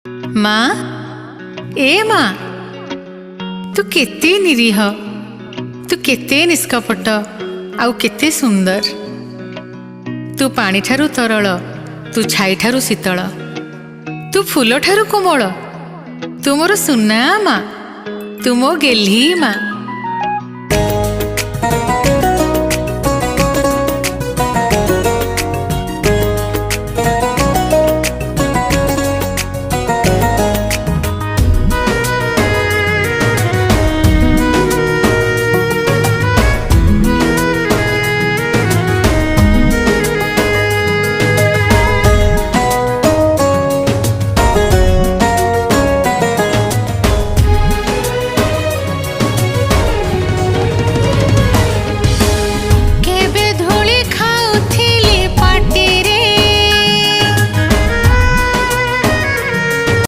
माँ ए माँ तू केते निरीह तू केते निष्कपट आउ केते सुंदर। तू पानी ठारू तरल तू छाई ठारू शीतल तू फूल ठारू कोमल तू मोर सुना माँ तू मो गेल्ही माँ।